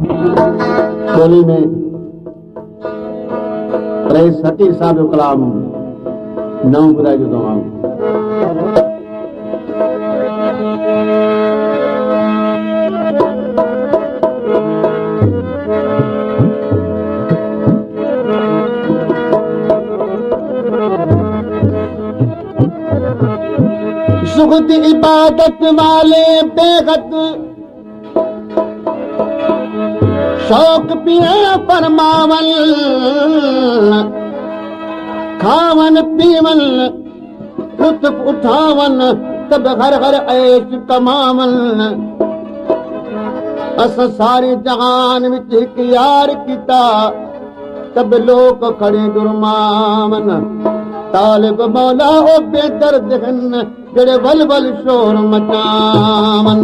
बोली में रईस हटी साहब जो कलाम नओं ॿुधाइजो तव्हां। सुगत इबादत वाले बेगत शौक पिया फरमावन खावन पीवन लुत्फ उठावन तब हर हर ऐश कमावन। अस सारे जहान विच एक यार किता तब लोग खड़े गुरमावन। तालिब मौला ओ बेदर्द हन जड़े वल वल शोर मचावन।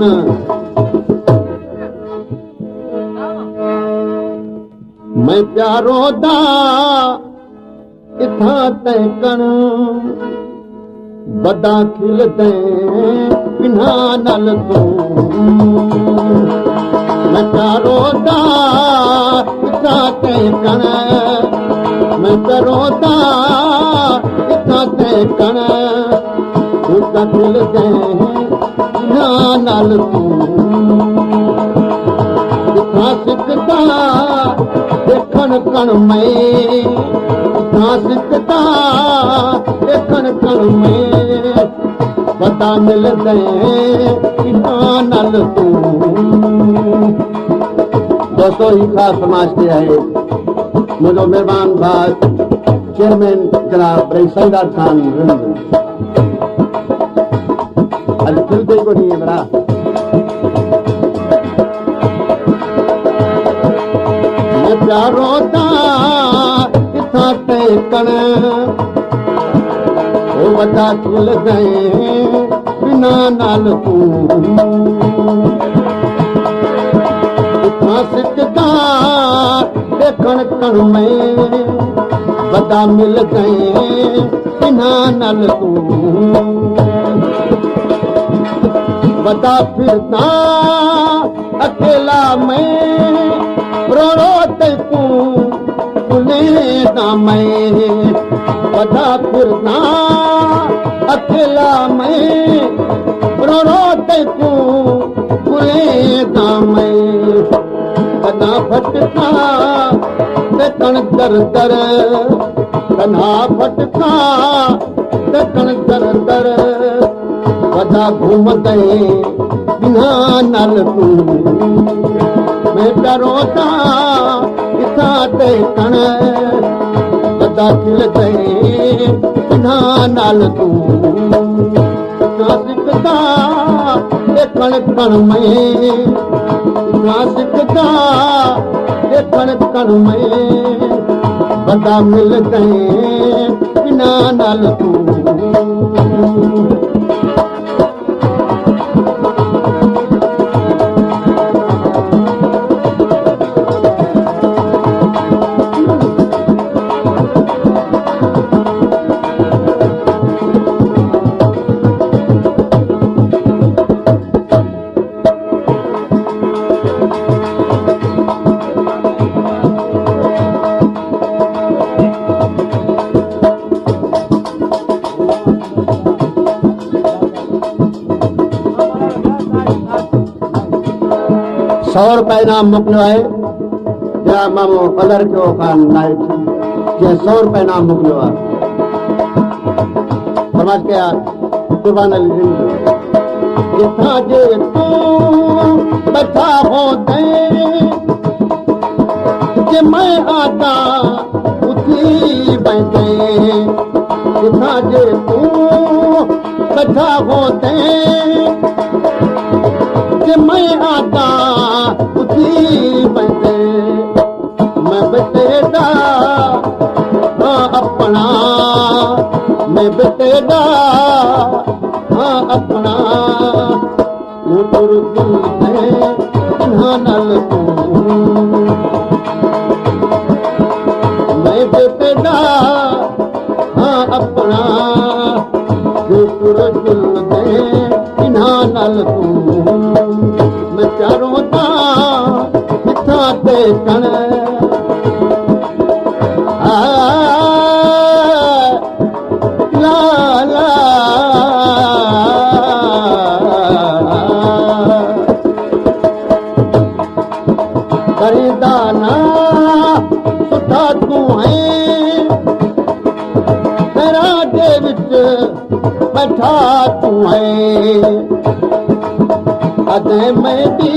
मैं प्यारो दा इथा तैकण बदा खिल दे बिना नल तू। मैं प्यारो दा इथा तैकण मैं प्यारो दा इथा तैकण बदा खिल दे बिना नल तू। इथा सिकदा देखण कण मैं इथा सिकदा देखण कण मैं बता मिल दे बिना नल तू। दोस्तों ही खास समाज के आहे मुझो मेहमान भाई चेयरमैन जनाब रईस सईदार खान अज खिलते को नहीं है बड़ा। मैं प्यारो दा इथा तैकण ओ वदा खिल गए बिना नाल तू। इथा सिकदा देखण कण में वदा मिल गए बिना नाल तू। वदा फिरदा अकेला मैं रो रो ते तू सुने ना मैं। वदा फिरदा अकेला मैं रो रो ते तू सुने ना मैं। वदा भटका देखण दर दर कन्हा भटका देखण दर दर। वदा घूमदे बिना नल तू। मैं डरो दा इथा तैकण वदा खिल गए बिना नल तू। इथा सिकदा देखण कण मैं इथा सिकदा देखण कण मैं वदा मिल गए बिना नल तू। ₹100 इनाम मोकिलियो आहे या मामो बदर जो खान नाइट जे ₹100 इनाम मोकिलियो आहे। फरमाइश कया कुर्बान अली जिथा जे तू बैठा होते जे मैं आता उठी बैठे। जिथा जे तू बैठा होते कि मैं आता उठी बैठे। मैं बेटेदा हाँ अपना मैं बेटेदा हाँ अपना। दिल में नल तू मैं बेटेदा हाँ अपना। दिल में नल तू मैं प्यारो दा इथा इथां ते कण ला ला करीदाना सुठा तूं हैं तेरा दे विच बैठा तूं हैं अदे मेरी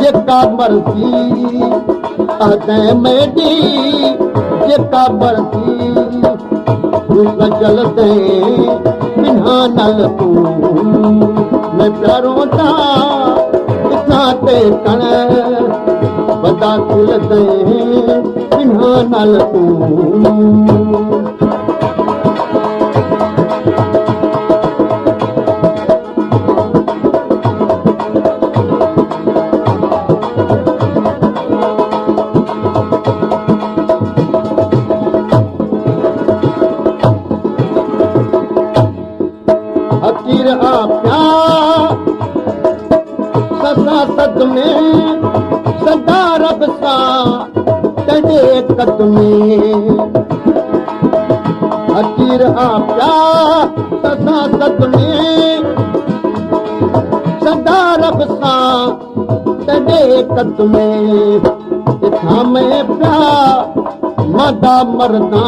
जेका मर्जी अदे मेरी जेका मर्जी तूं गजल दे बिना नल तूं मैं प्यारों दा इथां ते कण बदा दिल दे बिना नल तूं फकीर आ प्यार सदा सद में सदा रब सां तेरे कदमे फकीर आ प्यार सदा सद में सदा रब सां तेरे कदमे इथां में प्यार मदा मरदा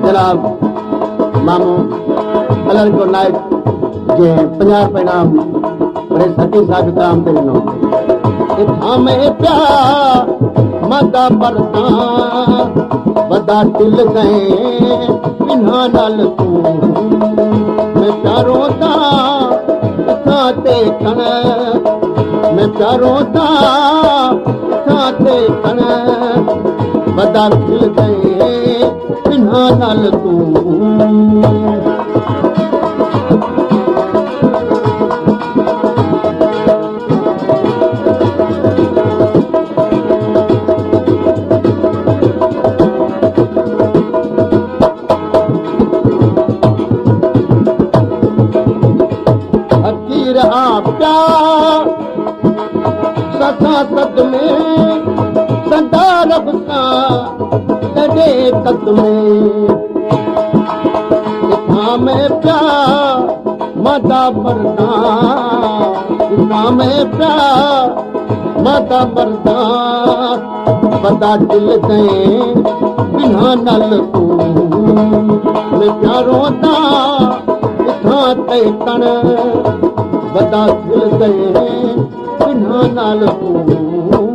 जनाब मामू कलर को नाइट जे 50 रुपए नाम बड़े सती साहब काम ते ॾिनो इथां में प्यार मदा मरदा वॾा दिल गए बिना नाल तूं मैं प्यारों दा इथां ते कण मैं प्यारों दा इथां ते कण वॾा दिल गए बिना नाल तूं फकीर आ प्यार सदा सद में सदा रब सां तेरे कदमे इथां में प्यार मदा मरदा इथां में प्यार मदा मरदा वॾा दिल दे बिना नल तूं मैं प्यारों दा इथां ते कण वॾा दिल दे बिना नाल तूं